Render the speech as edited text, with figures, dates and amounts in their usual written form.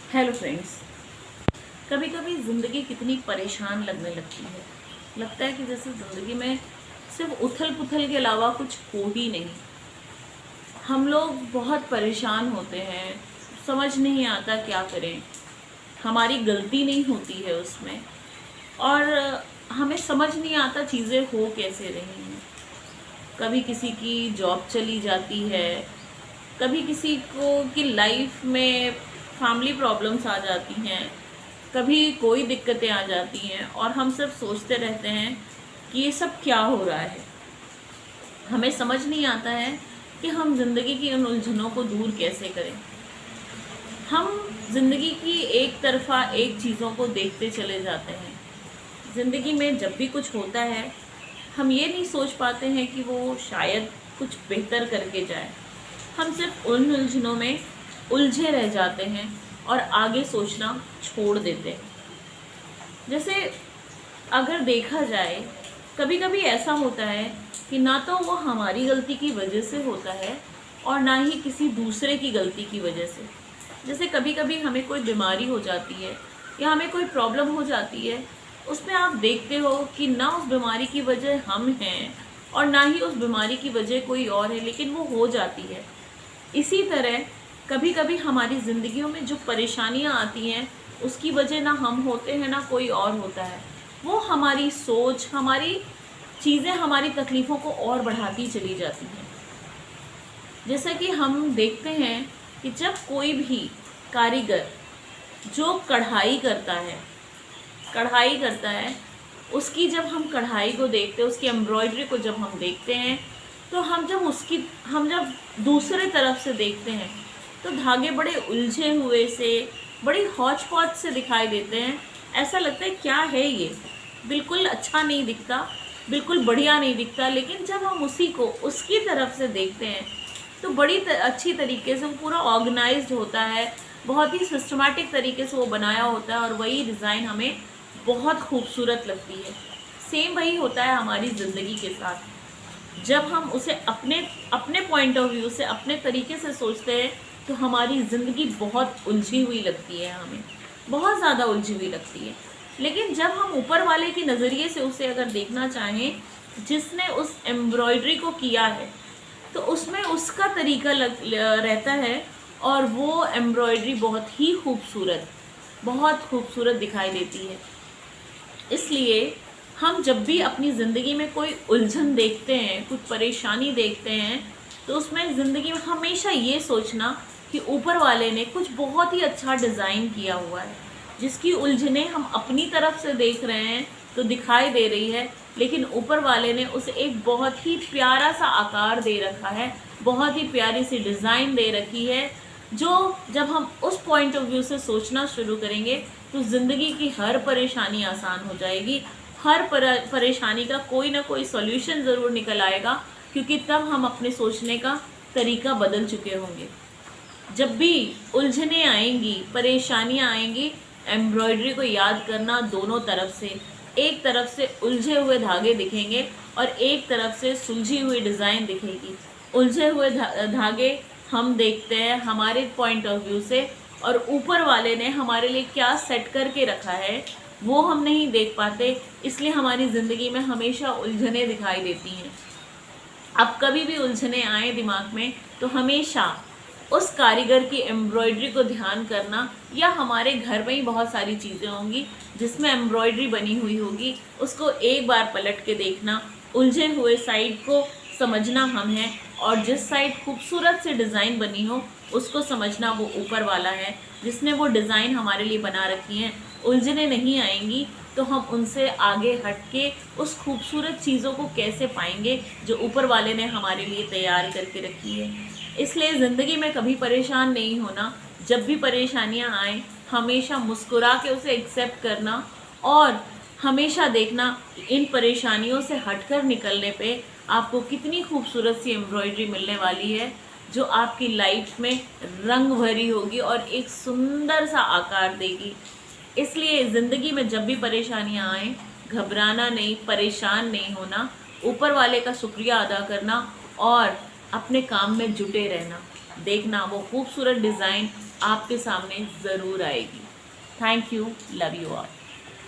Hello friends. कभी कभी ज़िंदगी कितनी परेशान लगने लगती है। लगता है कि जैसे ज़िंदगी में सिर्फ उथल पुथल के अलावा कुछ हो ही नहीं। हम लोग बहुत परेशान होते हैं, समझ नहीं आता क्या करें। हमारी गलती नहीं होती है उसमें, और हमें समझ नहीं आता चीज़ें हो कैसे रही हैं। कभी किसी की जॉब चली जाती है, कभी किसी को की लाइफ में फैमिली प्रॉब्लम्स आ जाती हैं, कभी कोई दिक्कतें आ जाती हैं, और हम सब सोचते रहते हैं कि ये सब क्या हो रहा है। हमें समझ नहीं आता है कि हम ज़िंदगी की उन उलझनों को दूर कैसे करें। हम ज़िंदगी की एक तरफा एक चीज़ों को देखते चले जाते हैं। ज़िंदगी में जब भी कुछ होता है, हम ये नहीं सोच पाते हैं कि वो शायद कुछ बेहतर करके जाए। हम सिर्फ उन उलझनों में उलझे रह जाते हैं और आगे सोचना छोड़ देते हैं। जैसे अगर देखा जाए, कभी कभी ऐसा होता है कि ना तो वो हमारी गलती की वजह से होता है और ना ही किसी दूसरे की गलती की वजह से। जैसे कभी कभी हमें कोई बीमारी हो जाती है या हमें कोई प्रॉब्लम हो जाती है, उसमें आप देखते हो कि ना उस बीमारी की वजह हम हैं और ना ही उस बीमारी की वजह कोई और है, लेकिन वो हो जाती है। इसी तरह कभी कभी हमारी ज़िंदगियों में जो परेशानियां आती हैं, उसकी वजह ना हम होते हैं ना कोई और होता है। वो हमारी सोच, हमारी चीज़ें हमारी तकलीफ़ों को और बढ़ाती चली जाती हैं। जैसा कि हम देखते हैं कि जब कोई भी कारीगर जो कढ़ाई करता है, उसकी जब हम कढ़ाई को देखते हैं, उसकी एम्ब्रॉयडरी को जब हम देखते हैं, तो हम जब दूसरे तरफ से देखते हैं तो धागे बड़े उलझे हुए से, बड़ी हौच पौच से दिखाई देते हैं। ऐसा लगता है क्या है ये, बिल्कुल अच्छा नहीं दिखता, बिल्कुल बढ़िया नहीं दिखता। लेकिन जब हम उसी को उसकी तरफ से देखते हैं तो बड़ी अच्छी तरीके से वो पूरा ऑर्गेनाइज्ड होता है, बहुत ही सिस्टमैटिक तरीके से वो बनाया होता है, और वही डिज़ाइन हमें बहुत खूबसूरत लगती है। सेम वही होता है हमारी ज़िंदगी के साथ। जब हम उसे अपने अपने पॉइंट ऑफ व्यू से, अपने तरीके से सोचते हैं, तो हमारी ज़िंदगी बहुत उलझी हुई लगती है, हमें बहुत ज़्यादा उलझी हुई लगती है। लेकिन जब हम ऊपर वाले के नज़रिए से उसे अगर देखना चाहें, जिसने उस एम्ब्रॉयडरी को किया है, तो उसमें उसका तरीका रहता है, और वो एम्ब्रॉयडरी बहुत खूबसूरत दिखाई देती है। इसलिए हम जब भी अपनी ज़िंदगी में कोई उलझन देखते हैं, कुछ परेशानी देखते हैं, तो उसमें ज़िंदगी में हमेशा ये सोचना कि ऊपर वाले ने कुछ बहुत ही अच्छा डिज़ाइन किया हुआ है, जिसकी उलझनें हम अपनी तरफ से देख रहे हैं तो दिखाई दे रही है, लेकिन ऊपर वाले ने उसे एक बहुत ही प्यारा सा आकार दे रखा है, बहुत ही प्यारी सी डिज़ाइन दे रखी है। जो जब हम उस पॉइंट ऑफ व्यू से सोचना शुरू करेंगे, तो ज़िंदगी की हर परेशानी आसान हो जाएगी। हर परेशानी का कोई ना कोई सॉल्यूशन ज़रूर निकल आएगा, क्योंकि तब हम अपने सोचने का तरीका बदल चुके होंगे। जब भी उलझनें आएंगी, परेशानियां आएंगी, एम्ब्रॉयडरी को याद करना दोनों तरफ से। एक तरफ से उलझे हुए धागे दिखेंगे और एक तरफ से सुलझी हुई डिज़ाइन दिखेगी। उलझे हुए धागे हम देखते हैं हमारे पॉइंट ऑफ व्यू से, और ऊपर वाले ने हमारे लिए क्या सेट करके रखा है वो हम नहीं देख पाते, इसलिए हमारी ज़िंदगी में हमेशा उलझनें दिखाई देती हैं। अब कभी भी उलझने आए दिमाग में, तो हमेशा उस कारीगर की एम्ब्रॉयडरी को ध्यान करना, या हमारे घर में ही बहुत सारी चीज़ें होंगी जिसमें एम्ब्रॉयडरी बनी हुई होगी, उसको एक बार पलट के देखना। उलझे हुए साइड को समझना हम हैं, और जिस साइड खूबसूरत से डिज़ाइन बनी हो उसको समझना वो ऊपर वाला है, जिसने वो डिज़ाइन हमारे लिए बना रखी है। उलझने नहीं आएंगी तो हम उनसे आगे हट के उस खूबसूरत चीज़ों को कैसे पाएंगे जो ऊपर वाले ने हमारे लिए तैयार करके रखी है। इसलिए ज़िंदगी में कभी परेशान नहीं होना। जब भी परेशानियां आएँ, हमेशा मुस्कुरा के उसे एक्सेप्ट करना, और हमेशा देखना इन परेशानियों से हटकर निकलने पे आपको कितनी खूबसूरत सी एम्ब्रॉयडरी मिलने वाली है, जो आपकी लाइफ में रंग भरी होगी और एक सुंदर सा आकार देगी। इसलिए ज़िंदगी में जब भी परेशानियां आएँ, घबराना नहीं, परेशान नहीं होना, ऊपर वाले का शुक्रिया अदा करना और अपने काम में जुटे रहना। देखना वो खूबसूरत डिज़ाइन आपके सामने ज़रूर आएगी। Thank you, love you all.